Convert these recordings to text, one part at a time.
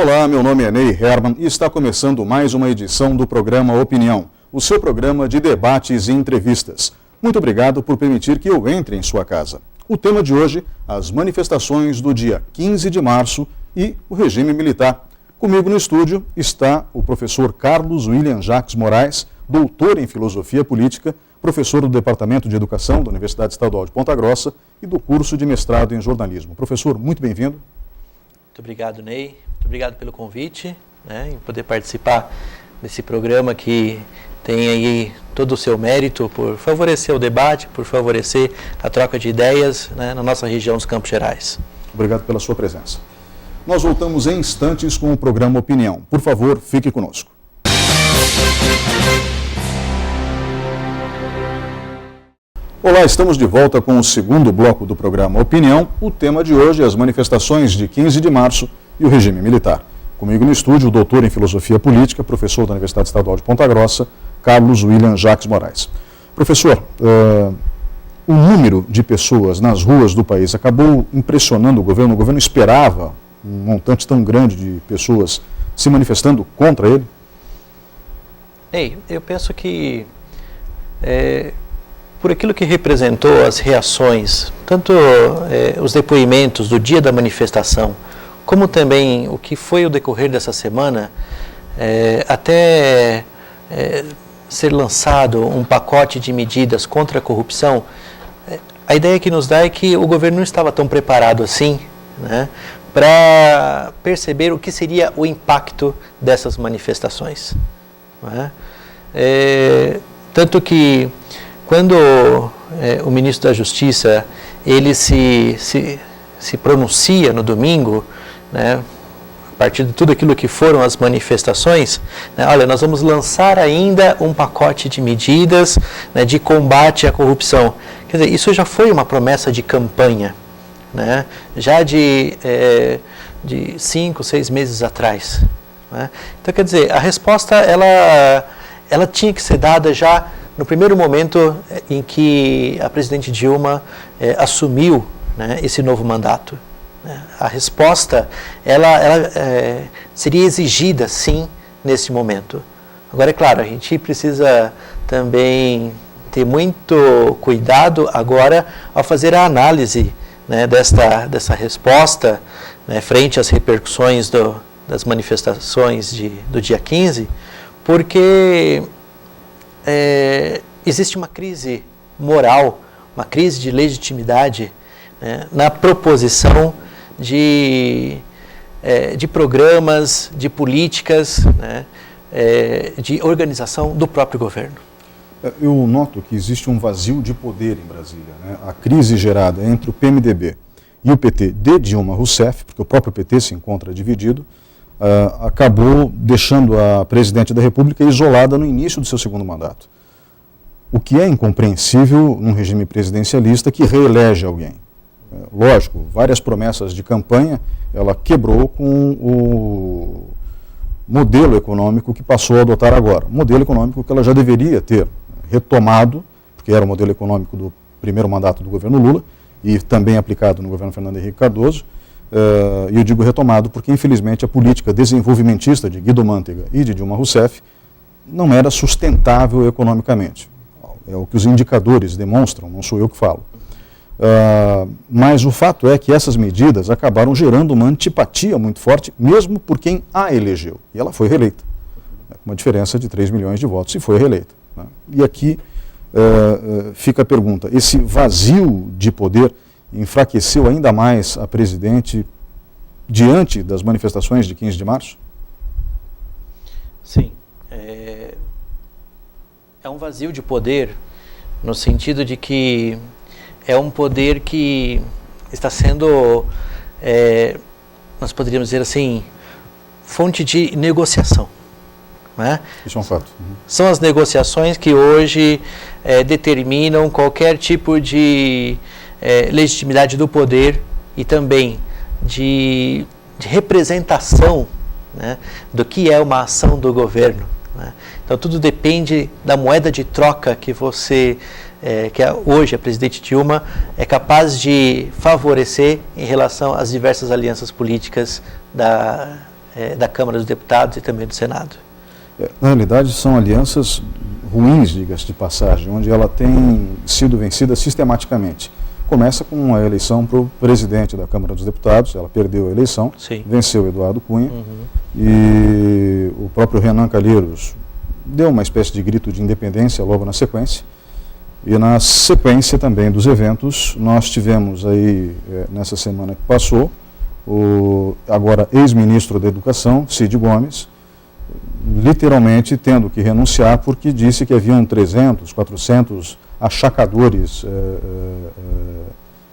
Olá, meu nome é Ney Herman e está começando mais uma edição do programa Opinião, o seu programa de debates e entrevistas. Muito obrigado por permitir que eu entre em sua casa. O tema de hoje, as manifestações do dia 15 de março e o regime militar. Comigo no estúdio está o professor Carlos William Jacques Moraes, doutor em Filosofia Política, professor do Departamento de Educação da Universidade Estadual de Ponta Grossa e do curso de mestrado em jornalismo. Professor, muito bem-vindo. Muito obrigado, Ney. Muito obrigado pelo convite, em poder participar desse programa que tem aí todo o seu mérito por favorecer o debate, por favorecer a troca de ideias, na nossa região dos Campos Gerais. Obrigado pela sua presença. Nós voltamos em instantes com o programa Opinião. Por favor, fique conosco. Olá, estamos de volta com o segundo bloco do programa Opinião. O tema de hoje é as manifestações de 15 de março e o regime militar. Comigo no estúdio, o doutor em Filosofia Política, professor da Universidade Estadual de Ponta Grossa, Carlos William Jacques Moraes. Professor, o número de pessoas nas ruas do país acabou impressionando o governo? O governo esperava um montante tão grande de pessoas se manifestando contra ele? Ei, eu penso que por aquilo que representou as reações, tanto os depoimentos do dia da manifestação, como também o que foi o decorrer dessa semana, até ser lançado um pacote de medidas contra a corrupção, a ideia que nos dá é que o governo não estava tão preparado assim, para perceber o que seria o impacto dessas manifestações. Tanto que quando o ministro da Justiça ele se pronuncia no domingo, a partir de tudo aquilo que foram as manifestações, olha, nós vamos lançar ainda um pacote de medidas de combate à corrupção. Quer dizer, isso já foi uma promessa de campanha, já de 5, 6 meses atrás. Então, quer dizer, a resposta ela tinha que ser dada já no primeiro momento em que a presidente Dilma assumiu esse novo mandato. A resposta ela seria exigida, sim, nesse momento. Agora, é claro, a gente precisa também ter muito cuidado agora ao fazer a análise dessa resposta frente às repercussões das manifestações do dia 15, porque existe uma crise moral, uma crise de legitimidade na proposição de programas, de políticas, de organização do próprio governo. Eu noto que existe um vazio de poder em Brasília. A crise gerada entre o PMDB e o PT de Dilma Rousseff, porque o próprio PT se encontra dividido, acabou deixando a presidente da República isolada no início do seu segundo mandato. O que é incompreensível num regime presidencialista que reelege alguém. Lógico, várias promessas de campanha ela quebrou com o modelo econômico que passou a adotar agora. Um modelo econômico que ela já deveria ter retomado, porque era o modelo econômico do primeiro mandato do governo Lula e também aplicado no governo Fernando Henrique Cardoso. E eu digo retomado porque, infelizmente, a política desenvolvimentista de Guido Mantega e de Dilma Rousseff não era sustentável economicamente. É o que os indicadores demonstram, não sou eu que falo. Mas o fato é que essas medidas acabaram gerando uma antipatia muito forte, mesmo por quem a elegeu. E ela foi reeleita, com uma diferença de 3 milhões de votos, e foi reeleita. E aqui fica a pergunta, esse vazio de poder enfraqueceu ainda mais a presidente diante das manifestações de 15 de março? Sim. É um vazio de poder no sentido de que é um poder que está sendo, nós poderíamos dizer assim, fonte de negociação. Isso é um fato. São as negociações que hoje determinam qualquer tipo de legitimidade do poder e também de representação do que é uma ação do governo. Então tudo depende da moeda de troca que você, hoje a presidente Dilma é capaz de favorecer em relação às diversas alianças políticas da Câmara dos Deputados e também do Senado. Na realidade, são alianças ruins, diga-se de passagem, onde ela tem sido vencida sistematicamente. Começa com a eleição para o presidente da Câmara dos Deputados, ela perdeu a eleição, Sim. venceu Eduardo Cunha, e o próprio Renan Calheiros deu uma espécie de grito de independência logo na sequência. E na sequência também dos eventos, nós tivemos aí, nessa semana que passou, o agora ex-ministro da Educação, Cid Gomes, literalmente tendo que renunciar porque disse que haviam 300, 400 achacadores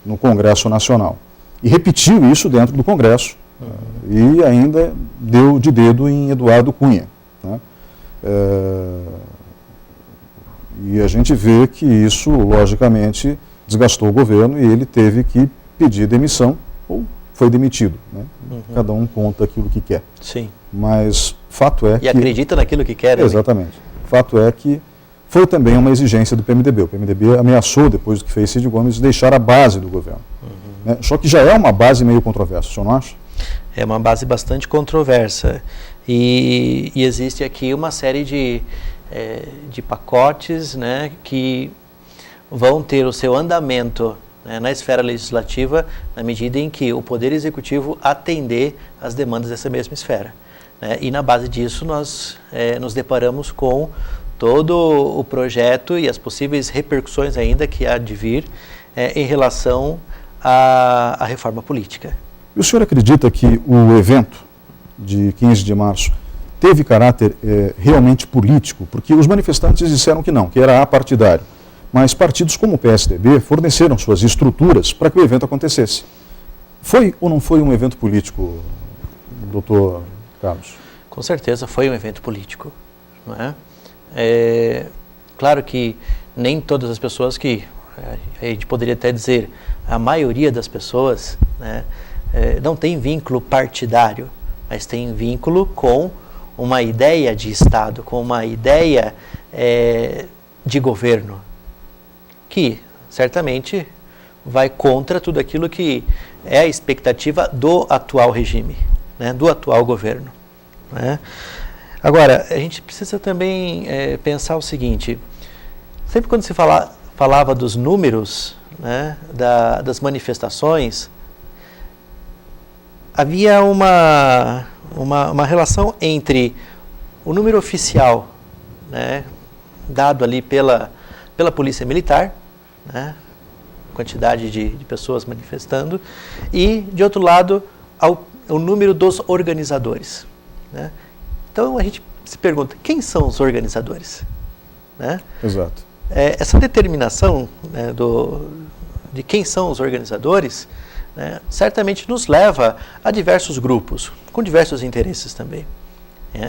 no Congresso Nacional. E repetiu isso dentro do Congresso, e ainda deu de dedo em Eduardo Cunha, né? E a gente vê que isso, logicamente, desgastou o governo e ele teve que pedir demissão ou foi demitido, né? Cada um conta aquilo que quer. Sim. Mas fato é que... E acredita naquilo que quer. Exatamente. Fato é que foi também uma exigência do PMDB. O PMDB ameaçou, depois do que fez Cid Gomes, deixar a base do governo. Né? Só que já é uma base meio controversa, o senhor não acha? É uma base bastante controversa. E existe aqui uma série de pacotes, né, que vão ter o seu andamento, né, na esfera legislativa, na medida em que o Poder Executivo atender às demandas dessa mesma esfera. Né? E na base disso nós nos deparamos com todo o projeto e as possíveis repercussões ainda que há de vir em relação à reforma política. E o senhor acredita que o evento de 15 de março teve caráter realmente político? Porque os manifestantes disseram que não, que era apartidário. Mas partidos como o PSDB forneceram suas estruturas para que o evento acontecesse. Foi ou não foi um evento político, doutor Carlos? Com certeza foi um evento político. Não é? Claro que nem todas as pessoas que, a gente poderia até dizer, a maioria das pessoas, né, não tem vínculo partidário, mas tem vínculo com uma ideia de Estado, com uma ideia de governo, que certamente vai contra tudo aquilo que é a expectativa do atual regime, né, do atual governo. Né? Agora, a gente precisa também pensar o seguinte, sempre quando se falava dos números, né, das manifestações, havia uma relação entre o número oficial, né, dado ali pela Polícia Militar, né, quantidade de pessoas manifestando, e, de outro lado, o número dos organizadores. Né? Então, a gente se pergunta, quem são os organizadores? Né? Exato. Essa determinação, né, de quem são os organizadores, né, certamente nos leva a diversos grupos, com diversos interesses também.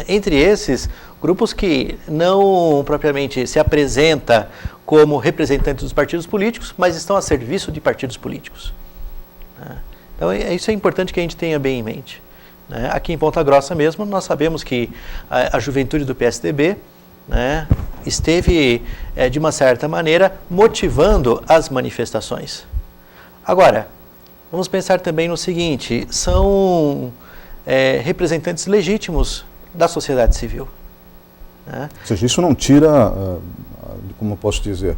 Entre esses, grupos que não propriamente se apresentam como representantes dos partidos políticos, mas estão a serviço de partidos políticos. Então, isso é importante que a gente tenha bem em mente. Aqui em Ponta Grossa mesmo, nós sabemos que a juventude do PSDB, né, esteve, de uma certa maneira, motivando as manifestações. Agora, vamos pensar também no seguinte, são representantes legítimos da sociedade civil. Né? Ou seja, isso não tira, como eu posso dizer,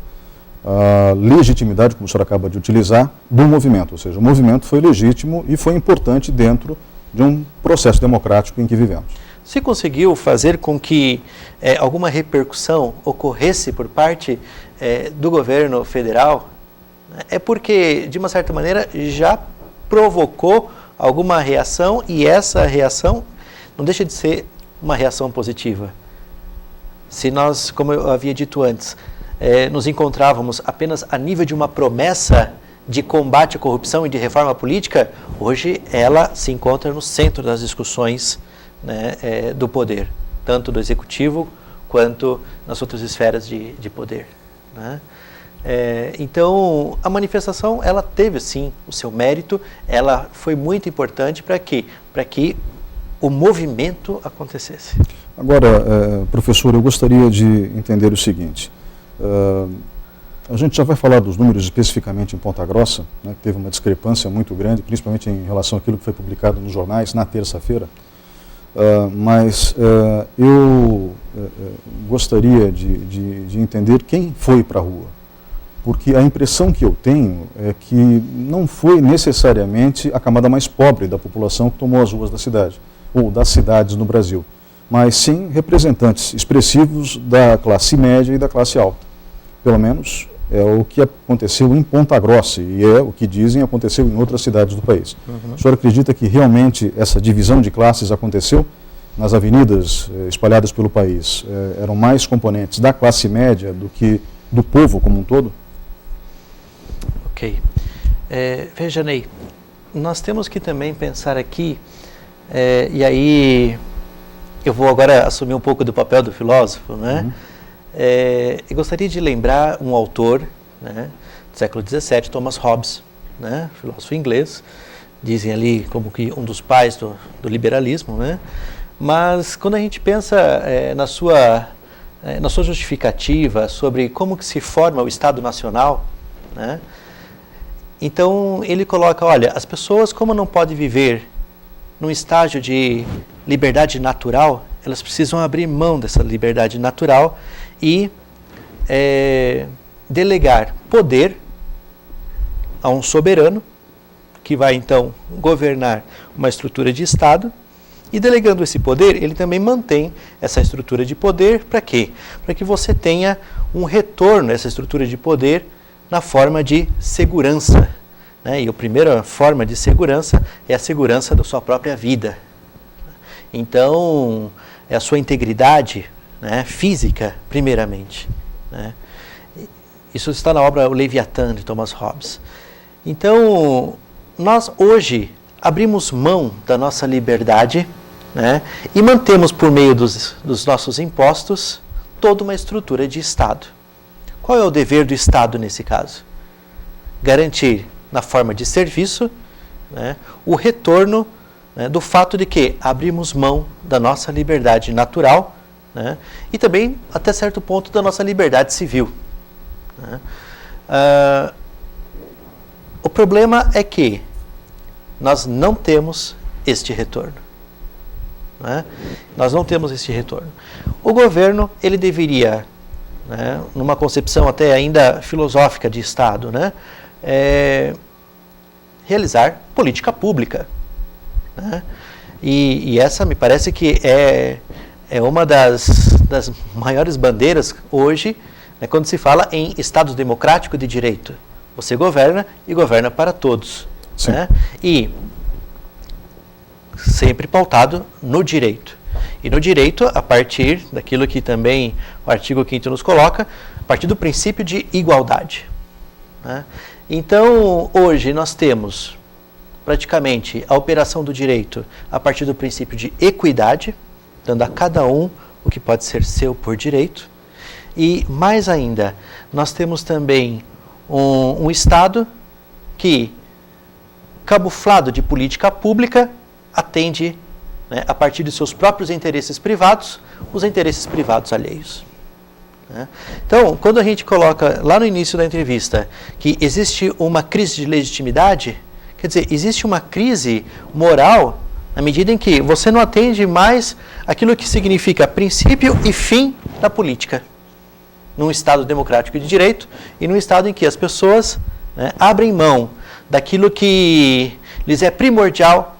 a legitimidade, como o senhor acaba de utilizar, do movimento. Ou seja, o movimento foi legítimo e foi importante dentro de um processo democrático em que vivemos. Se conseguiu fazer com que alguma repercussão ocorresse por parte do governo federal, é porque, de uma certa maneira, já provocou alguma reação, e essa reação não deixa de ser uma reação positiva. Se nós, como eu havia dito antes, nos encontrávamos apenas a nível de uma promessa de combate à corrupção e de reforma política, hoje ela se encontra no centro das discussões, né, do poder, tanto do executivo quanto nas outras esferas de poder. Né? Então, a manifestação, ela teve sim o seu mérito, ela foi muito importante para que o movimento acontecesse. Agora, professor, eu gostaria de entender o seguinte, a gente já vai falar dos números especificamente em Ponta Grossa, né, que teve uma discrepância muito grande, principalmente em relação àquilo que foi publicado nos jornais na terça-feira. mas eu gostaria de entender quem foi para a rua, porque a impressão que eu tenho é que não foi necessariamente a camada mais pobre da população que tomou as ruas da cidade, ou das cidades no Brasil, mas sim representantes expressivos da classe média e da classe alta. Pelo menos é o que aconteceu em Ponta Grossa e é o que dizem aconteceu em outras cidades do país. O senhor acredita que realmente essa divisão de classes aconteceu? Nas avenidas espalhadas pelo país, eram mais componentes da classe média do que do povo como um todo? Ok. Veja, Ney, nós temos que também pensar aqui, e aí eu vou agora assumir um pouco do papel do filósofo, né? Eu gostaria de lembrar um autor, né, do século XVII, Thomas Hobbes, né, filósofo inglês, dizem ali como que um dos pais do liberalismo, né? Mas quando a gente pensa na sua justificativa sobre como que se forma o Estado Nacional, né? Então ele coloca, olha, as pessoas como não podem viver num estágio de liberdade natural, elas precisam abrir mão dessa liberdade natural e delegar poder a um soberano, que vai então governar uma estrutura de Estado, e delegando esse poder, ele também mantém essa estrutura de poder para quê? Para que você tenha um retorno a essa estrutura de poder na forma de segurança, né? E a primeira forma de segurança é a segurança da sua própria vida. Então, é a sua integridade, né, física, primeiramente, né? Isso está na obra O Leviatã, de Thomas Hobbes. Então, nós hoje abrimos mão da nossa liberdade, né, e mantemos por meio dos nossos impostos toda uma estrutura de Estado. Qual é o dever do Estado nesse caso? Garantir, na forma de serviço, né, o retorno, né, do fato de que abrimos mão da nossa liberdade natural, né, e também, até certo ponto, da nossa liberdade civil, né. O problema é que nós não temos este retorno, né? Nós não temos este retorno. O governo, ele deveria, né, numa concepção até ainda filosófica de Estado, né, realizar política pública, né? E essa me parece que é uma das maiores bandeiras hoje, né, quando se fala em Estado democrático de direito. Você governa e governa para todos, né? E sempre pautado no direito. E no direito, a partir daquilo que também o artigo 5º nos coloca, a partir do princípio de igualdade, né? Então, hoje nós temos praticamente a operação do direito a partir do princípio de equidade, dando a cada um o que pode ser seu por direito. E, mais ainda, nós temos também um Estado que, camuflado de política pública, atende, né, a partir de seus próprios interesses privados, os interesses privados alheios, né? Então, quando a gente coloca lá no início da entrevista que existe uma crise de legitimidade, quer dizer, existe uma crise moral na medida em que você não atende mais aquilo que significa princípio e fim da política, num Estado democrático de direito e num Estado em que as pessoas, né, abrem mão daquilo que lhes é primordial,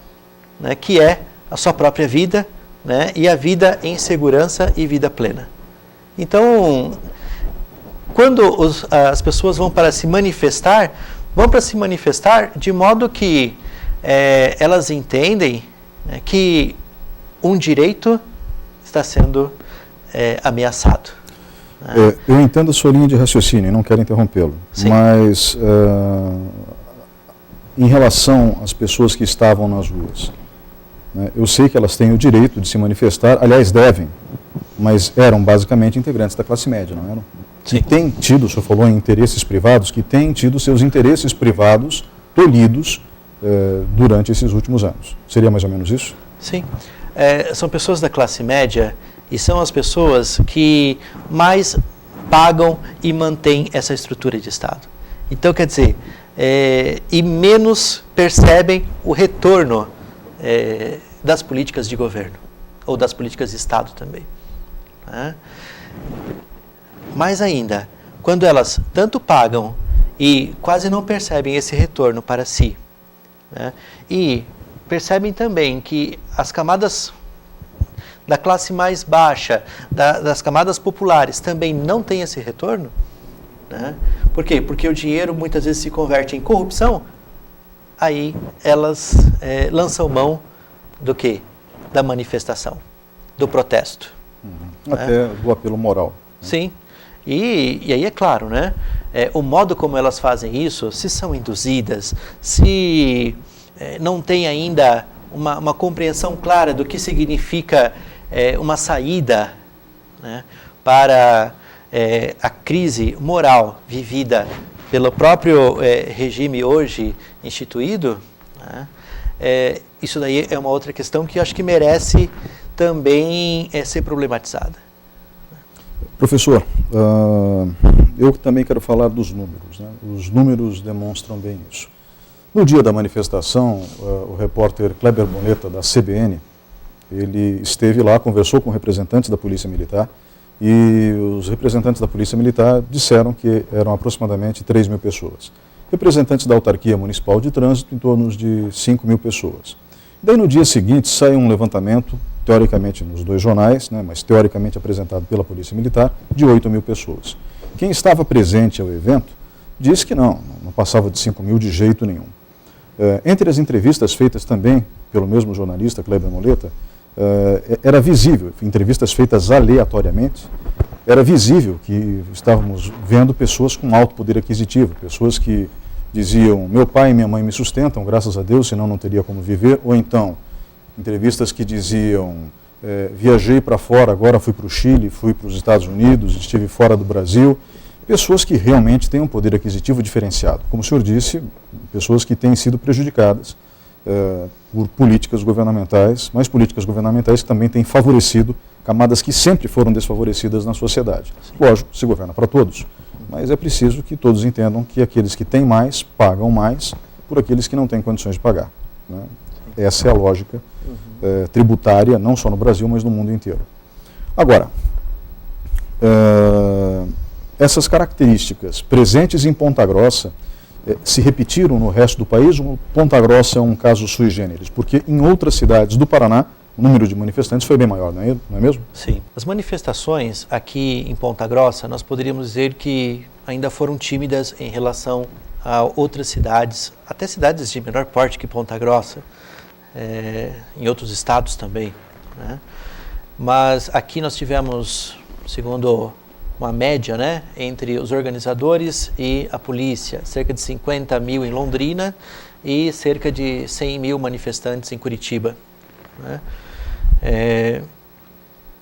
né, que é a sua própria vida, né, e a vida em segurança e vida plena. Então, quando as pessoas vão para se manifestar de modo que elas entendem, né, que um direito está sendo ameaçado. Eu entendo a sua linha de raciocínio e não quero interrompê-lo, mas em relação às pessoas que estavam nas ruas, né, eu sei que elas têm o direito de se manifestar, aliás, devem, mas eram basicamente integrantes da classe média, não eram? Sim. Que têm tido, o senhor falou em interesses privados, que têm tido seus interesses privados tolhidos durante esses últimos anos. Seria mais ou menos isso? Sim. São pessoas da classe média e são as pessoas que mais pagam e mantêm essa estrutura de Estado. Então, quer dizer, e menos percebem o retorno das políticas de governo. ou das políticas de Estado também. Né? Mais ainda, quando elas tanto pagam e quase não percebem esse retorno para si, né? E percebem também que as camadas da classe mais baixa, das camadas populares, também não têm esse retorno. Né? Por quê? Porque o dinheiro muitas vezes se converte em corrupção, aí elas lançam mão do quê? Da manifestação, do protesto. Até do apelo moral. Né? Sim. E aí é claro, né? O modo como elas fazem isso, se são induzidas, se não tem ainda uma compreensão clara do que significa uma saída, né, para a crise moral vivida pelo próprio regime hoje instituído, né, isso daí é uma outra questão que eu acho que merece também ser problematizada. Professor, eu também quero falar dos números. Né? Os números demonstram bem isso. No dia da manifestação, o repórter Kleber Boneta, da CBN, ele esteve lá, conversou com representantes da Polícia Militar, e os representantes da Polícia Militar disseram que eram aproximadamente 3 mil pessoas. Representantes da Autarquia Municipal de Trânsito, em torno de 5 mil pessoas. Daí, no dia seguinte, sai um levantamento, teoricamente nos 2 jornais, né, mas teoricamente apresentado pela Polícia Militar, de 8 mil pessoas. Quem estava presente ao evento disse que não passava de 5 mil de jeito nenhum. Entre as entrevistas feitas também pelo mesmo jornalista, Kleber Moleta, era visível, entrevistas feitas aleatoriamente, era visível que estávamos vendo pessoas com alto poder aquisitivo, pessoas que diziam, meu pai e minha mãe me sustentam, graças a Deus, senão não teria como viver, ou então, entrevistas que diziam, viajei para fora, agora fui para o Chile, fui para os Estados Unidos, estive fora do Brasil, pessoas que realmente têm um poder aquisitivo diferenciado. Como o senhor disse, pessoas que têm sido prejudicadas por políticas governamentais, mas políticas governamentais que também têm favorecido camadas que sempre foram desfavorecidas na sociedade. Sim. Lógico, se governa para todos, mas é preciso que todos entendam que aqueles que têm mais, pagam mais por aqueles que não têm condições de pagar. Né? Essa é a lógica tributária, não só no Brasil, mas no mundo inteiro. Agora, essas características presentes em Ponta Grossa se repetiram no resto do país, ou Ponta Grossa é um caso sui generis? Porque em outras cidades do Paraná, o número de manifestantes foi bem maior, não é mesmo? Sim. As manifestações aqui em Ponta Grossa, nós poderíamos dizer que ainda foram tímidas em relação a outras cidades, até cidades de menor porte que Ponta Grossa, em outros estados também. Né? Mas aqui nós tivemos, segundo uma média, né, entre os organizadores e a polícia, cerca de 50 mil em Londrina e cerca de 100 mil manifestantes em Curitiba. Né?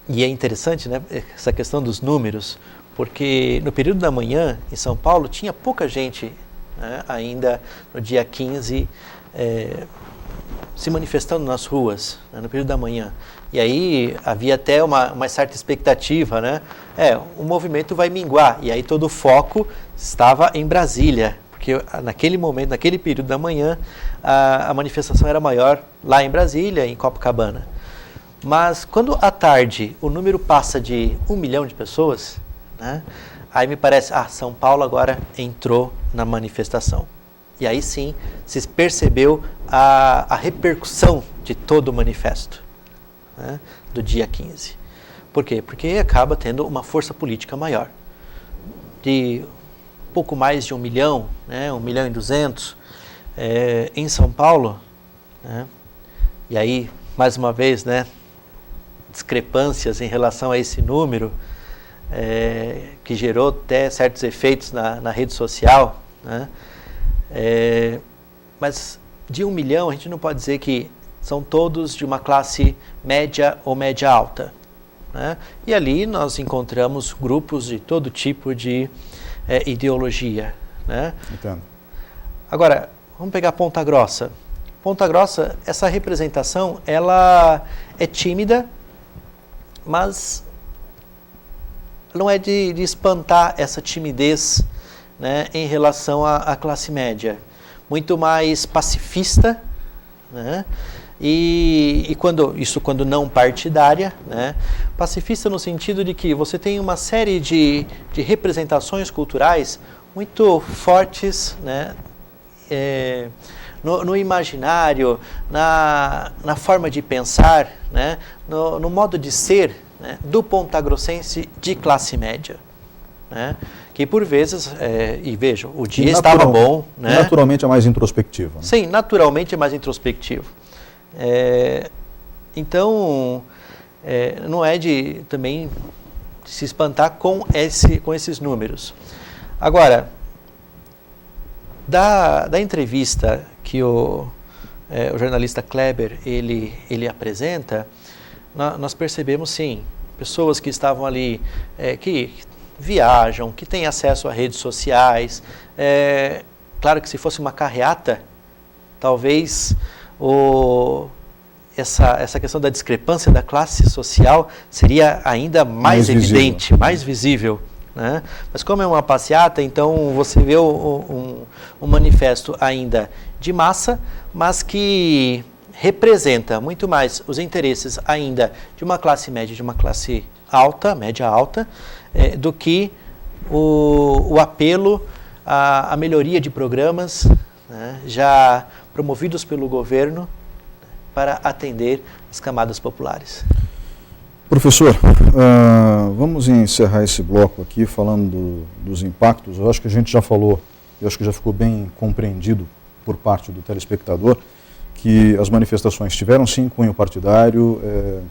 E é interessante, né, essa questão dos números, porque no período da manhã, em São Paulo, tinha pouca gente, né, ainda no dia 15, se manifestando nas ruas, né, no período da manhã. E aí havia até uma certa expectativa, né? O movimento vai minguar. E aí todo o foco estava em Brasília, porque naquele momento, naquele período da manhã, a manifestação era maior lá em Brasília, em Copacabana. Mas quando à tarde o número passa de 1 milhão de pessoas, né, aí me parece, São Paulo agora entrou na manifestação. E aí sim se percebeu a repercussão de todo o manifesto, né, do dia 15. Por quê? Porque acaba tendo uma força política maior. De pouco mais de 1 milhão, né, 1 milhão e 200, em São Paulo, né, e aí, mais uma vez, né, discrepâncias em relação a esse número, que gerou até certos efeitos na rede social, né, mas de 1 milhão a gente não pode dizer que são todos de uma classe média ou média alta. Né? E ali nós encontramos grupos de todo tipo de ideologia. Né? Entendo. Agora, vamos pegar Ponta Grossa. Ponta Grossa, essa representação, ela é tímida, mas não é de espantar essa timidez, né, em relação à classe média. Muito mais pacifista, né? E quando não partidária, né? Pacifista no sentido de que você tem uma série de representações culturais muito fortes, né? No imaginário, na forma de pensar, né? No modo de ser, né? Do pontagrossense de classe média, né? Que por vezes, e vejam, o dia estava bom, né? Naturalmente é mais introspectivo. Né? Sim, naturalmente é mais introspectivo. Então, não é de também se espantar com esses números. Agora, da entrevista que o jornalista Kleber ele apresenta, nós percebemos, sim, pessoas que estavam ali, que viajam, que têm acesso a redes sociais. Claro que se fosse uma carreata, talvez essa questão da discrepância da classe social seria ainda mais evidente, mais visível. Né? Mas como é uma passeata, então você vê um manifesto ainda de massa, mas que representa muito mais os interesses ainda de uma classe média, de uma classe alta, média alta, do que o apelo à melhoria de programas, né, já promovidos pelo governo para atender as camadas populares. Professor, vamos encerrar esse bloco aqui falando dos impactos. Eu acho que a gente já falou, eu acho que já ficou bem compreendido por parte do telespectador, que as manifestações tiveram sim cunho partidário,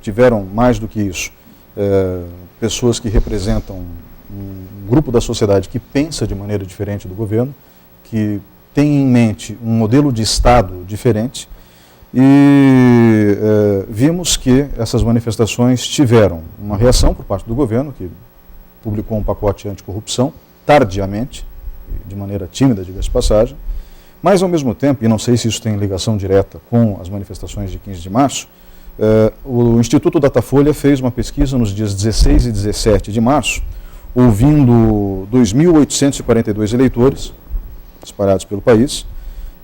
tiveram mais do que isso, pessoas que representam um grupo da sociedade que pensa de maneira diferente do governo, que tem em mente um modelo de Estado diferente, e vimos que essas manifestações tiveram uma reação por parte do governo, que publicou um pacote anticorrupção, tardiamente, de maneira tímida, diga-se de passagem, mas ao mesmo tempo, e não sei se isso tem ligação direta com as manifestações de 15 de março, o Instituto Datafolha fez uma pesquisa nos dias 16 e 17 de março, ouvindo 2.842 eleitores espalhados pelo país,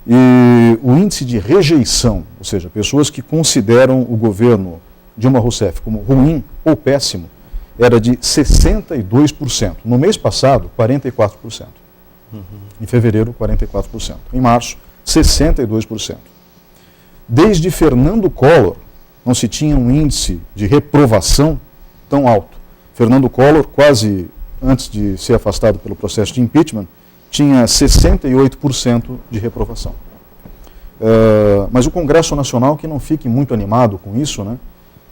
e o índice de rejeição, ou seja, pessoas que consideram o governo Dilma Rousseff como ruim ou péssimo, era de 62%. No mês passado, 44%. Em fevereiro, 44%. Em março, 62%. Desde Fernando Collor, não se tinha um índice de reprovação tão alto. Fernando Collor, quase antes de ser afastado pelo processo de impeachment, tinha 68% de reprovação. Mas o Congresso Nacional que não fique muito animado com isso, né?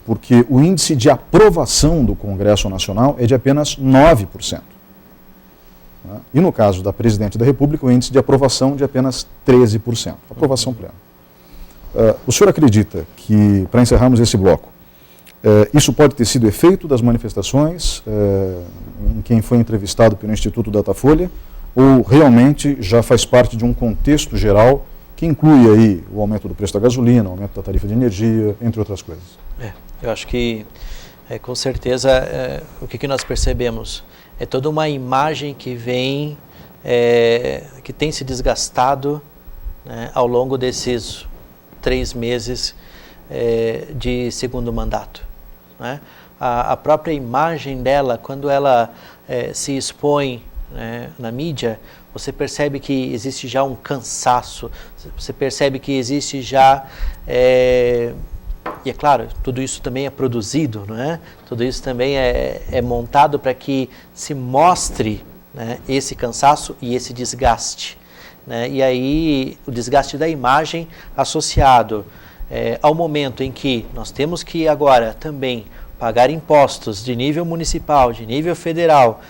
Porque o índice de aprovação do Congresso Nacional é de apenas 9%. Né? E no caso da Presidente da República, o índice de aprovação de apenas 13%. Aprovação plena. O senhor acredita que, para encerrarmos esse bloco, isso pode ter sido efeito das manifestações em quem foi entrevistado pelo Instituto Datafolha, ou realmente já faz parte de um contexto geral que inclui aí o aumento do preço da gasolina, o aumento da tarifa de energia, entre outras coisas? Eu acho que, com certeza, o que nós percebemos é toda uma imagem que vem, que tem se desgastado, né, ao longo desses 3 meses de segundo mandato. Né? A própria imagem dela, quando ela se expõe na mídia, você percebe que existe já um cansaço, você percebe que existe já, e é claro, tudo isso também é produzido, não é? Tudo isso também é montado para que se mostre, né, esse cansaço e esse desgaste. Né? E aí o desgaste da imagem associado ao momento em que nós temos que agora também pagar impostos de nível municipal, de nível federal,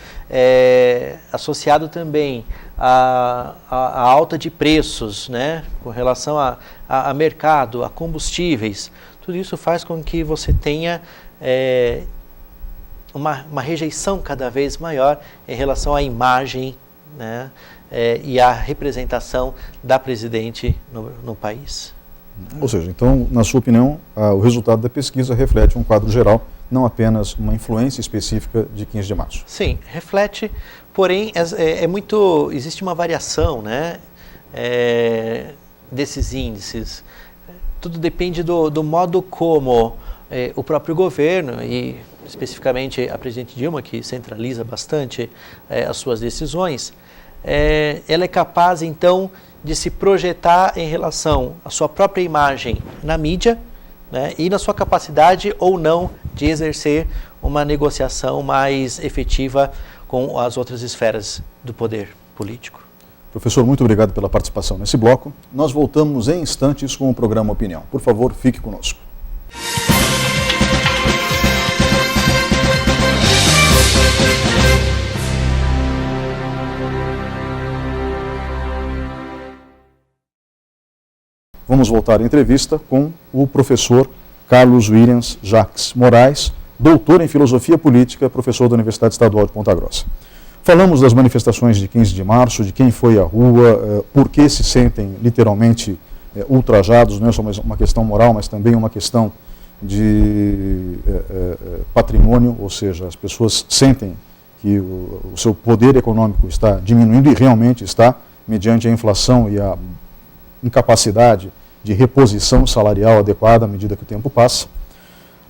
associado também à alta de preços, né, com relação a mercado, a combustíveis, tudo isso faz com que você tenha uma rejeição cada vez maior em relação à imagem, né, e à representação da Presidente no país. Ou seja, então, na sua opinião, o resultado da pesquisa reflete um quadro geral, não apenas uma influência específica de 15 de março. Sim, reflete, porém existe uma variação, né, desses índices. tudo depende do modo como o próprio governo, e especificamente a presidente Dilma, que centraliza bastante as suas decisões, ela é capaz, então, de se projetar em relação à sua própria imagem na mídia, né, e na sua capacidade ou não de exercer uma negociação mais efetiva com as outras esferas do poder político. Professor, muito obrigado pela participação nesse bloco. Nós voltamos em instantes com o programa Opinião. Por favor, fique conosco. Vamos voltar à entrevista com o professor Carlos Williams Jacques Moraes, doutor em Filosofia Política, professor da Universidade Estadual de Ponta Grossa. Falamos das manifestações de 15 de março, de quem foi à rua, por que se sentem literalmente ultrajados, não é só uma questão moral, mas também uma questão de patrimônio, ou seja, as pessoas sentem que o seu poder econômico está diminuindo e realmente está, mediante a inflação e a incapacidade de reposição salarial adequada à medida que o tempo passa.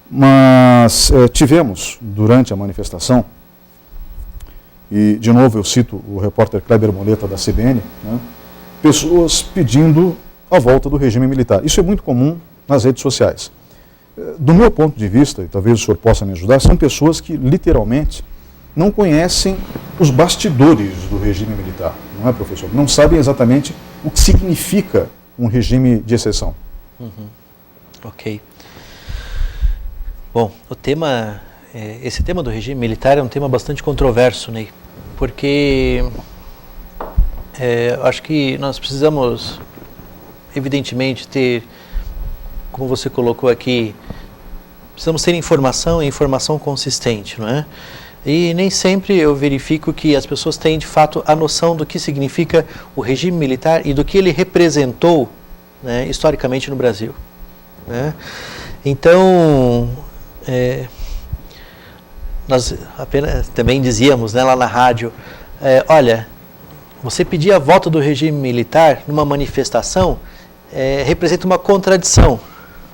Mas tivemos, durante a manifestação, e de novo eu cito o repórter Kleber Moleta da CBN, né, pessoas pedindo a volta do regime militar. Isso é muito comum nas redes sociais. Do meu ponto de vista, e talvez o senhor possa me ajudar, são pessoas que literalmente não conhecem os bastidores do regime militar, não é, professor? Não sabem exatamente o que significa um regime de exceção. Ok. Bom, esse tema do regime militar é um tema bastante controverso, Ney, porque acho que nós precisamos, evidentemente, ter, como você colocou aqui, precisamos ter informação e informação consistente, não é? E nem sempre eu verifico que as pessoas têm, de fato, a noção do que significa o regime militar e do que ele representou, né, historicamente no Brasil, né? Então, nós apenas também dizíamos, né, lá na rádio, olha, você pedir a volta do regime militar numa manifestação representa uma contradição,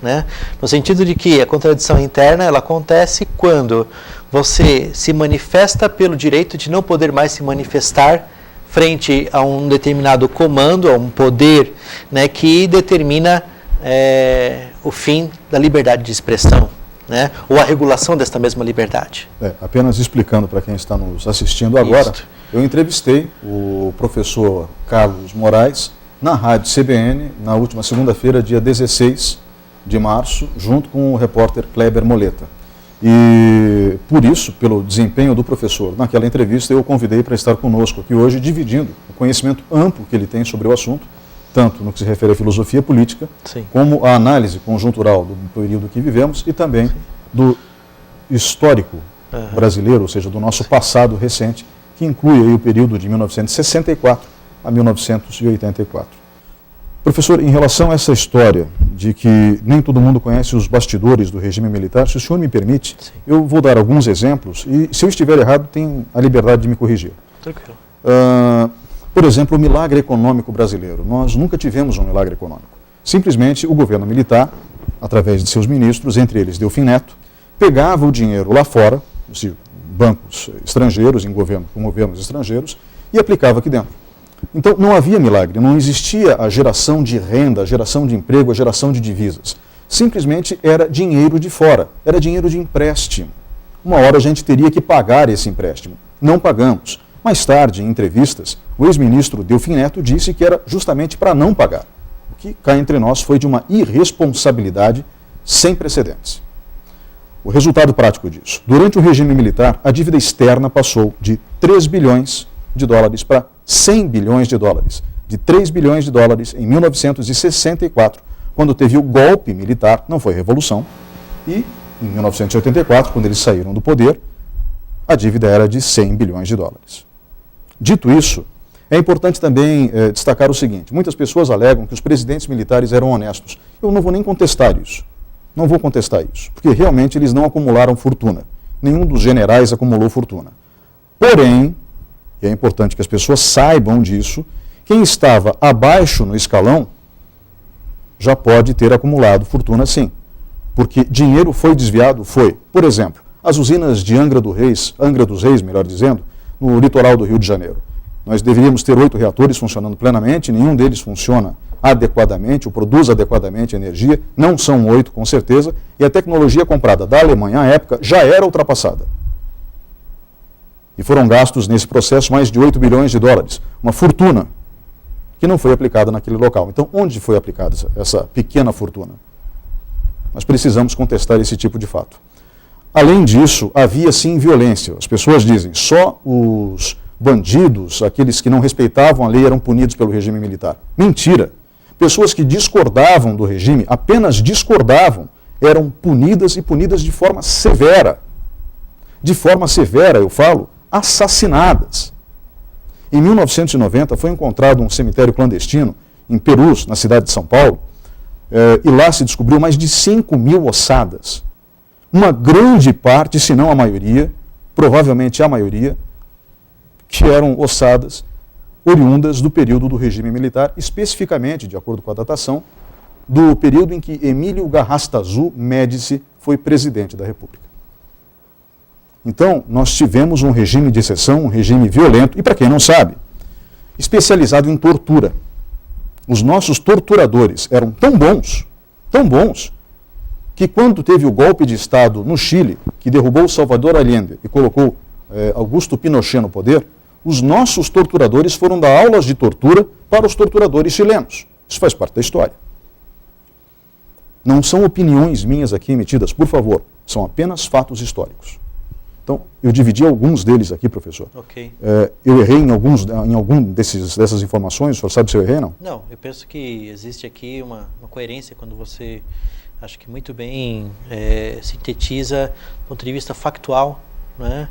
né? No sentido de que a contradição interna ela acontece quando você se manifesta pelo direito de não poder mais se manifestar frente a um determinado comando, a um poder, né, que determina o fim da liberdade de expressão, né, ou a regulação desta mesma liberdade. Apenas explicando para quem está nos assistindo agora, eu entrevistei o professor Carlos Moraes na rádio CBN na última segunda-feira, dia 16 de março, junto com o repórter Kleber Moleta. E por isso, pelo desempenho do professor naquela entrevista, eu o convidei para estar conosco aqui hoje, dividindo o conhecimento amplo que ele tem sobre o assunto, tanto no que se refere à filosofia política, Sim, como à análise conjuntural do período que vivemos e também sim, do histórico brasileiro, ou seja, do nosso passado recente, que inclui aí o período de 1964 a 1984. Professor, em relação a essa história de que nem todo mundo conhece os bastidores do regime militar, se o senhor me permite, sim, eu vou dar alguns exemplos e, se eu estiver errado, tem a liberdade de me corrigir. tranquilo. Por exemplo, o milagre econômico brasileiro. Nós nunca tivemos um milagre econômico. Simplesmente o governo militar, através de seus ministros, entre eles Delfim Neto, pegava o dinheiro lá fora, bancos estrangeiros, com governos estrangeiros, e aplicava aqui dentro. Então, não havia milagre, não existia a geração de renda, a geração de emprego, a geração de divisas. Simplesmente era dinheiro de fora, era dinheiro de empréstimo. Uma hora a gente teria que pagar esse empréstimo. Não pagamos. Mais tarde, em entrevistas, o ex-ministro Delfim Neto disse que era justamente para não pagar. O que cá entre nós foi de uma irresponsabilidade sem precedentes. O resultado prático disso. Durante o regime militar, a dívida externa passou de 3 bilhões de dólares para 100 bilhões de dólares. De 3 bilhões de dólares em 1964, quando teve o golpe militar, não foi revolução, e em 1984, quando eles saíram do poder, a dívida era de 100 bilhões de dólares. Dito isso, é importante também destacar o seguinte: muitas pessoas alegam que os presidentes militares eram honestos. Eu não vou nem contestar isso. Não vou contestar isso, porque realmente eles não acumularam fortuna. Nenhum dos generais acumulou fortuna. Porém, e é importante que as pessoas saibam disso, quem estava abaixo no escalão já pode ter acumulado fortuna sim. Porque dinheiro foi desviado? Foi. Por exemplo, as usinas de Angra dos Reis, melhor dizendo, no litoral do Rio de Janeiro. Nós deveríamos ter 8 reatores funcionando plenamente, nenhum deles funciona adequadamente, ou produz adequadamente energia, não são 8 com certeza, e a tecnologia comprada da Alemanha à época já era ultrapassada. E foram gastos nesse processo mais de 8 bilhões de dólares, uma fortuna que não foi aplicada naquele local. Então, onde foi aplicada essa pequena fortuna? Nós precisamos contestar esse tipo de fato. Além disso, havia sim violência. As pessoas dizem, só os bandidos, aqueles que não respeitavam a lei, eram punidos pelo regime militar. Mentira! Pessoas que discordavam do regime, apenas discordavam, eram punidas e punidas de forma severa. De forma severa, eu falo, assassinadas. Em 1990 foi encontrado um cemitério clandestino em Perus, na cidade de São Paulo, e lá se descobriu mais de 5.000 ossadas. Uma grande parte, se não a maioria, provavelmente a maioria, que eram ossadas oriundas do período do regime militar, especificamente, de acordo com a datação, do período em que Emílio Garrastazu Médici foi presidente da República. Então, nós tivemos um regime de exceção, um regime violento, e para quem não sabe, especializado em tortura. Os nossos torturadores eram tão bons, que quando teve o golpe de Estado no Chile, que derrubou Salvador Allende e colocou Augusto Pinochet no poder, os nossos torturadores foram dar aulas de tortura para os torturadores chilenos. Isso faz parte da história. Não são opiniões minhas aqui emitidas, por favor, são apenas fatos históricos. Então, eu dividi alguns deles aqui, professor. Ok. Eu errei em algum dessas informações, o senhor sabe se eu errei, não? Não, eu penso que existe aqui uma coerência quando você, acho que muito bem, sintetiza, do ponto de vista factual, né,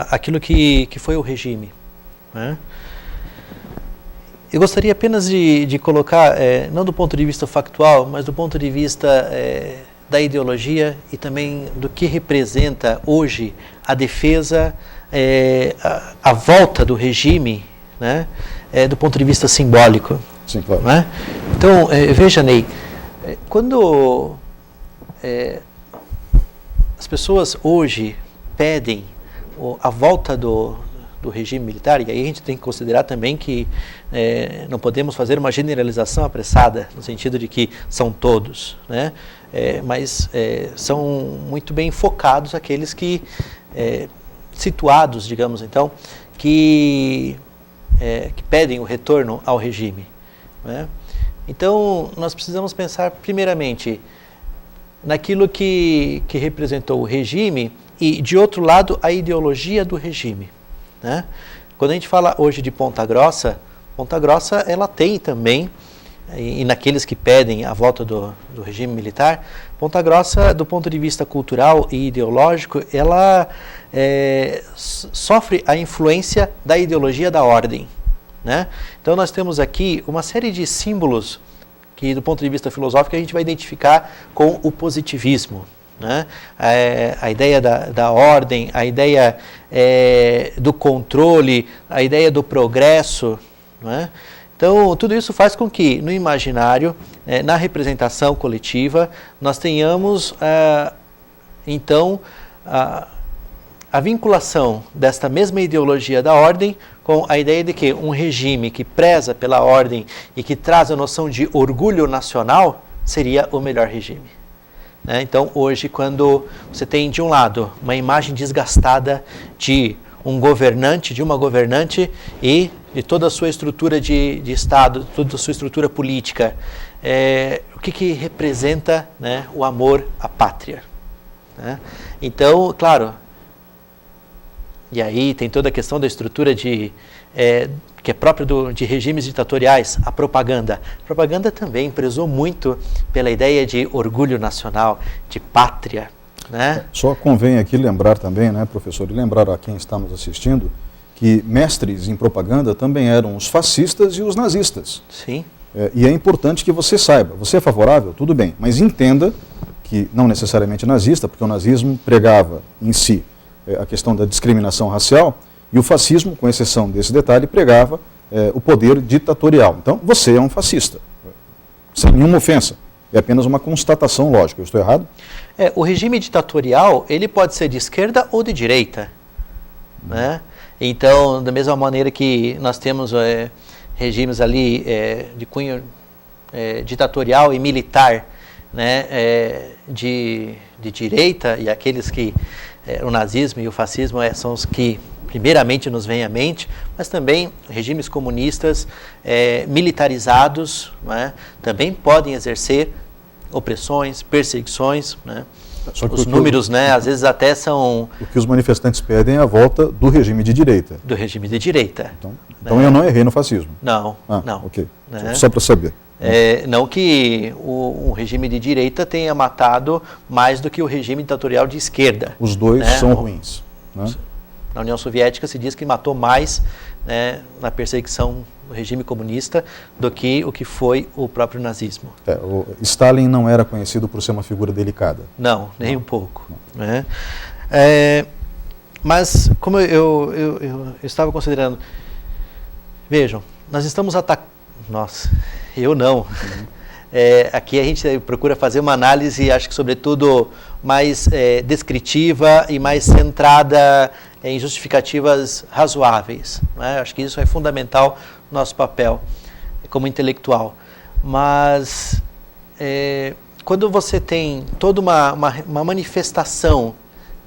aquilo que foi o regime. Né? Eu gostaria apenas de colocar, não do ponto de vista factual, mas do ponto de vista da ideologia e também do que representa hoje a defesa, a volta do regime, né, do ponto de vista simbólico. Sim, claro. Né? Então, veja, Ney, quando as pessoas hoje pedem a volta do regime militar, e aí a gente tem que considerar também que não podemos fazer uma generalização apressada, no sentido de que são todos, né? Mas são muito bem focados aqueles que, situados, digamos então, que pedem o retorno ao regime. Né? Então, nós precisamos pensar, primeiramente, naquilo que representou o regime e, de outro lado, a ideologia do regime. Né? Quando a gente fala hoje de Ponta Grossa ela tem também, e naqueles que pedem a volta do regime militar, Ponta Grossa, do ponto de vista cultural e ideológico, ela sofre a influência da ideologia da ordem. Né? Então nós temos aqui uma série de símbolos que, do ponto de vista filosófico, a gente vai identificar com o positivismo. Né? A ideia da ordem, a ideia do controle, a ideia do progresso. Né? Então, tudo isso faz com que, no imaginário, na representação coletiva, nós tenhamos, então, a vinculação desta mesma ideologia da ordem com a ideia de que um regime que preza pela ordem e que traz a noção de orgulho nacional seria o melhor regime. Né? Então, hoje, quando você tem, de um lado, uma imagem desgastada de um governante, de uma governante e de toda a sua estrutura de Estado, toda a sua estrutura política, o que representa, né, o amor à pátria? Né? Então, claro, e aí tem toda a questão da estrutura que é própria de regimes ditatoriais, a propaganda. A propaganda também prezou muito pela ideia de orgulho nacional, de pátria. Né? Só convém aqui lembrar também, né, professor, e lembrar a quem está nos assistindo, que mestres em propaganda também eram os fascistas e os nazistas. Sim. E é importante que você saiba, você é favorável? Tudo bem, mas entenda que não necessariamente nazista, porque o nazismo pregava em si a questão da discriminação racial, e o fascismo, com exceção desse detalhe, pregava o poder ditatorial. Então, você é um fascista. sem nenhuma ofensa. É apenas uma constatação lógica. Eu estou errado? O regime ditatorial, ele pode ser de esquerda ou de direita, né? Então, da mesma maneira que nós temos regimes ali de cunho ditatorial e militar, né, de direita, e aqueles que o nazismo e o fascismo são os que primeiramente nos vêm à mente, mas também regimes comunistas militarizados, né, também podem exercer opressões, perseguições, né? Os números, né, às vezes até são... O que os manifestantes pedem é a volta do regime de direita. Do regime de direita. Então eu não errei no fascismo. Não, não. Ok, Né? Só para saber. Não que o regime de direita tenha matado mais do que o regime ditatorial de esquerda. Os dois, né, são ruins. Né? Na União Soviética se diz que matou mais, né, na perseguição do regime comunista do que o que foi o próprio nazismo. O Stalin não era conhecido por ser uma figura delicada. Não, nem um pouco. Né? Mas, como eu estava considerando, vejam, nós estamos atacando... Nossa, eu não. Aqui a gente procura fazer uma análise, acho que sobretudo mais descritiva e mais centrada em justificativas razoáveis. Né? Acho que isso é fundamental no nosso papel como intelectual. Mas quando você tem toda uma manifestação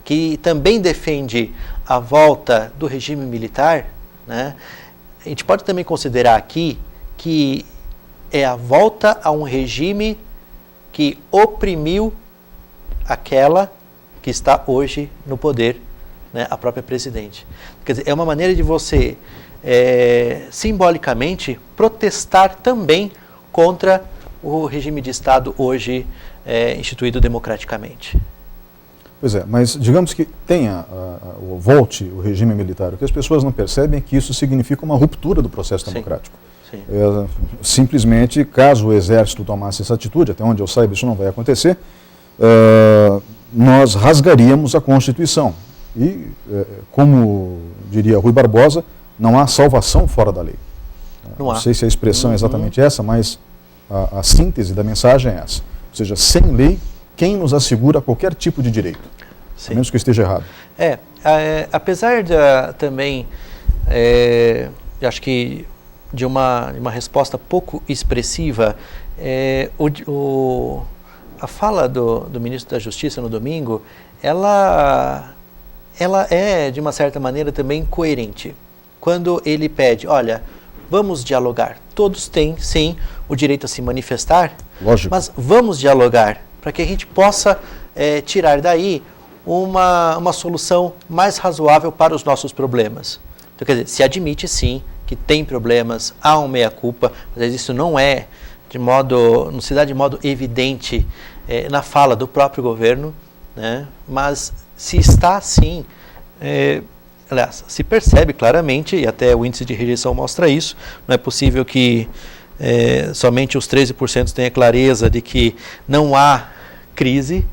que também defende a volta do regime militar, né, a gente pode também considerar aqui que é a volta a um regime que oprimiu aquela que está hoje no poder, né, a própria presidente. Quer dizer, é uma maneira de você, simbolicamente, protestar também contra o regime de Estado hoje instituído democraticamente. Pois é, mas digamos que volte o regime militar. O que as pessoas não percebem é que isso significa uma ruptura do processo democrático. Sim. Simplesmente, caso o Exército tomasse essa atitude, até onde eu saiba isso não vai acontecer, nós rasgaríamos a Constituição. E, como diria Rui Barbosa, não há salvação fora da lei. Não sei se a expressão é exatamente essa, mas a síntese da mensagem é essa. Ou seja, sem lei, quem nos assegura qualquer tipo de direito? Sim. A menos que eu esteja errado. Apesar também, eu acho que de uma resposta pouco expressiva, a fala do ministro da Justiça no domingo, ela é, de uma certa maneira, também coerente. Quando ele pede, olha, vamos dialogar. Todos têm, sim, o direito a se manifestar, lógico, mas vamos dialogar para que a gente possa tirar daí uma solução mais razoável para os nossos problemas. Então, quer dizer, se admite, sim, que tem problemas, há um meia-culpa, mas isso não não se dá de modo evidente na fala do próprio governo, né? Mas se está, sim, aliás, se percebe claramente, e até o índice de rejeição mostra isso, não é possível que somente os 13% tenham clareza de que não há crise,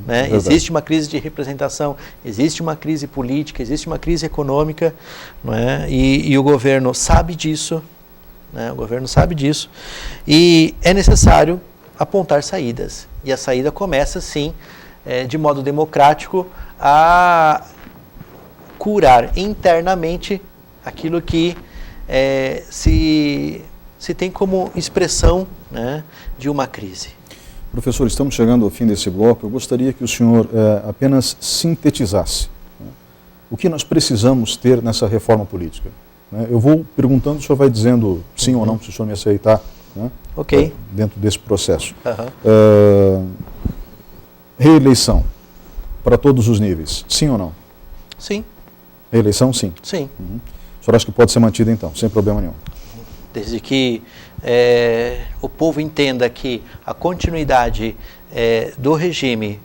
né? Existe uma crise de representação, existe uma crise política, existe uma crise econômica, não é? E o governo sabe disso, né? O governo sabe disso, e é necessário apontar saídas. E a saída começa, sim, de modo democrático, a curar internamente aquilo que se tem como expressão, né, de uma crise. Professor, estamos chegando ao fim desse bloco. Eu gostaria que o senhor apenas sintetizasse, né, o que nós precisamos ter nessa reforma política. Né? Eu vou perguntando, o senhor vai dizendo sim ou não, se o senhor me aceitar, né, ok, dentro desse processo. Reeleição para todos os níveis, sim ou não? Sim. Reeleição, sim? Sim. O senhor acha que pode ser mantida, então, sem problema nenhum? Desde que o povo entenda que a continuidade do regime,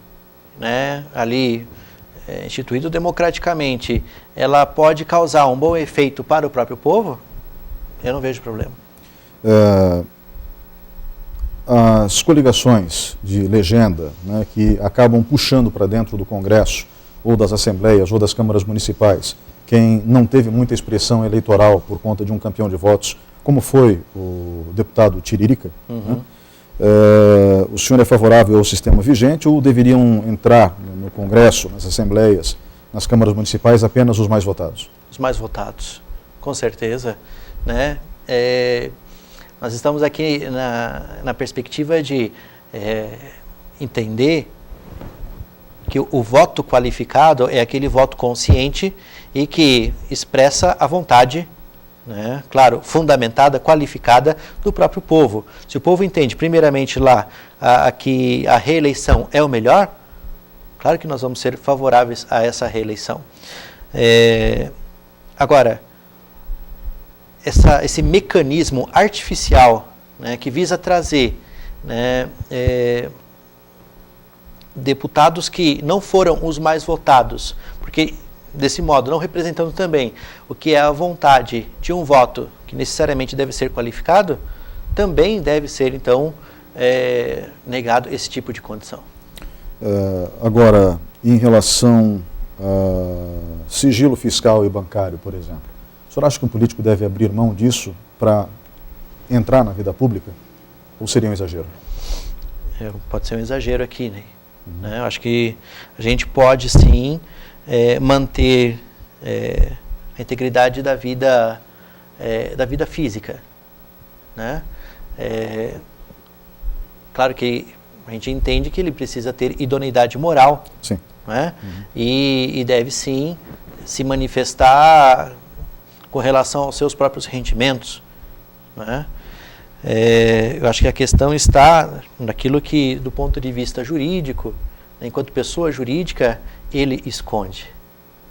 né, ali instituído democraticamente, ela pode causar um bom efeito para o próprio povo, eu não vejo problema. As coligações de legenda, né, que acabam puxando para dentro do Congresso, ou das assembleias, ou das câmaras municipais, quem não teve muita expressão eleitoral por conta de um campeão de votos, como foi o deputado Tiririca, né, O senhor é favorável ao sistema vigente ou deveriam entrar no Congresso, nas assembleias, nas câmaras municipais apenas os mais votados? Os mais votados, com certeza, né? Nós estamos aqui na perspectiva de entender que o voto qualificado é aquele voto consciente e que expressa a vontade, né, claro, fundamentada, qualificada do próprio povo. Se o povo entende, primeiramente lá, que a reeleição é o melhor, claro que nós vamos ser favoráveis a essa reeleição. Agora, esse mecanismo artificial, né, que visa trazer, né, deputados que não foram os mais votados, porque desse modo, não representando também o que é a vontade de um voto que necessariamente deve ser qualificado, também deve ser, então, negado esse tipo de condição. Agora, em relação a sigilo fiscal e bancário, por exemplo, o senhor acha que um político deve abrir mão disso para entrar na vida pública? Ou seria um exagero? Pode ser um exagero aqui, né? Né? Eu acho que a gente pode sim manter a integridade da vida física, né? Claro que a gente entende que ele precisa ter idoneidade moral, sim, né? E deve sim se manifestar com relação aos seus próprios rendimentos, né? Eu acho que a questão está naquilo que, do ponto de vista jurídico, né, enquanto pessoa jurídica, ele esconde,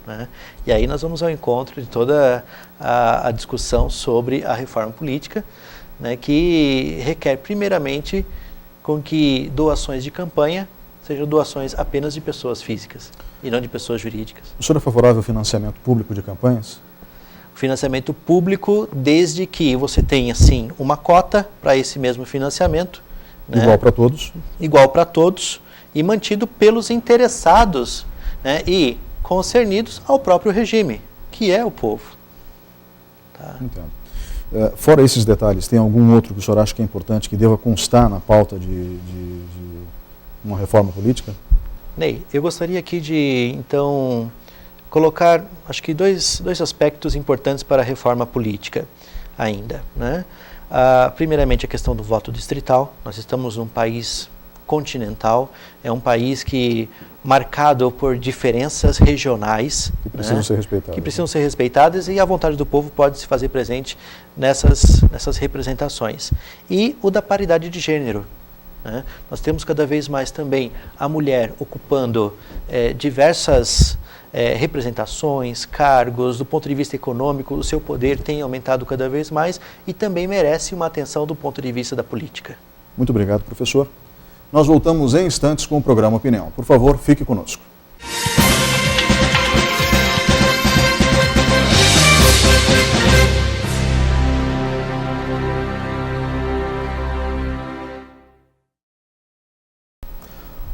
né? E aí nós vamos ao encontro de toda a discussão sobre a reforma política, né, que requer primeiramente com que doações de campanha sejam doações apenas de pessoas físicas e não de pessoas jurídicas. O senhor é favorável ao financiamento público de campanhas? Financiamento público, desde que você tenha, sim, uma cota para esse mesmo financiamento. Né? Igual para todos? Igual para todos e mantido pelos interessados, né, e concernidos ao próprio regime, que é o povo. Tá? Entendo. Fora esses detalhes, tem algum outro que o senhor acha que é importante, que deva constar na pauta de uma reforma política? Ney, eu gostaria aqui de, então, colocar, acho que dois aspectos importantes para a reforma política ainda, né? Primeiramente, a questão do voto distrital. Nós estamos num país continental, é um país marcado por diferenças regionais que precisam, né, ser respeitadas. Que precisam ser respeitadas, e a vontade do povo pode se fazer presente nessas representações. E o da paridade de gênero. Né? Nós temos cada vez mais também a mulher ocupando diversas representações, cargos, do ponto de vista econômico, o seu poder tem aumentado cada vez mais e também merece uma atenção do ponto de vista da política. Muito obrigado, professor. Nós voltamos em instantes com o programa Opinião. Por favor, fique conosco.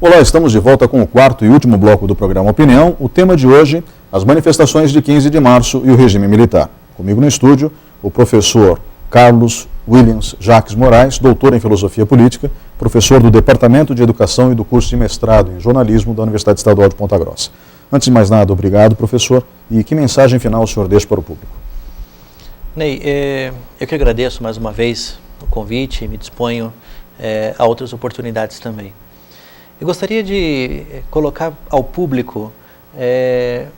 Olá, estamos de volta com o quarto e último bloco do programa Opinião. O tema de hoje, as manifestações de 15 de março e o regime militar. Comigo no estúdio, o professor Carlos Williams Jacques Moraes, doutor em Filosofia Política, professor do Departamento de Educação e do curso de mestrado em Jornalismo da Universidade Estadual de Ponta Grossa. Antes de mais nada, obrigado, professor. E que mensagem final o senhor deixa para o público? Ney, eu que agradeço mais uma vez o convite e me disponho a outras oportunidades também. Eu gostaria de colocar ao público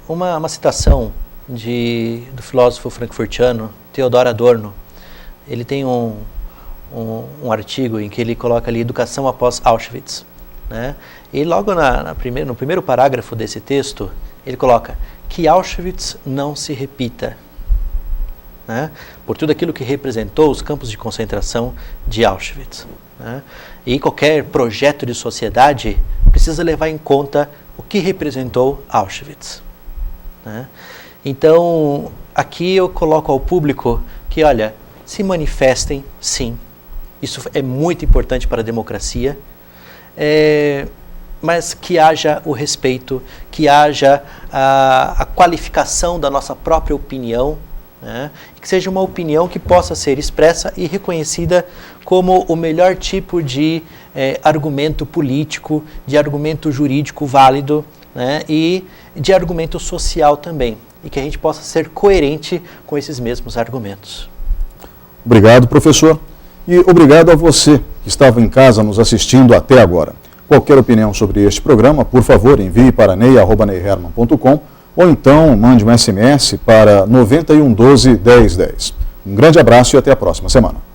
uma citação do filósofo frankfurtiano Theodor Adorno. Ele tem um artigo em que ele coloca ali educação após Auschwitz, né? E logo no primeiro parágrafo desse texto, ele coloca que Auschwitz não se repita, né? Por tudo aquilo que representou os campos de concentração de Auschwitz, né? E qualquer projeto de sociedade precisa levar em conta o que representou Auschwitz, né? Então, aqui eu coloco ao público que, olha, se manifestem, sim. Isso é muito importante para a democracia, mas que haja o respeito, que haja a qualificação da nossa própria opinião, né? Que seja uma opinião que possa ser expressa e reconhecida como o melhor tipo de argumento político, de argumento jurídico válido, né? E de argumento social também, e que a gente possa ser coerente com esses mesmos argumentos. Obrigado, professor, e obrigado a você que estava em casa nos assistindo até agora. Qualquer opinião sobre este programa, por favor, envie para ney@neyherman.com ou então mande um SMS para 9112 1010. Um grande abraço e até a próxima semana.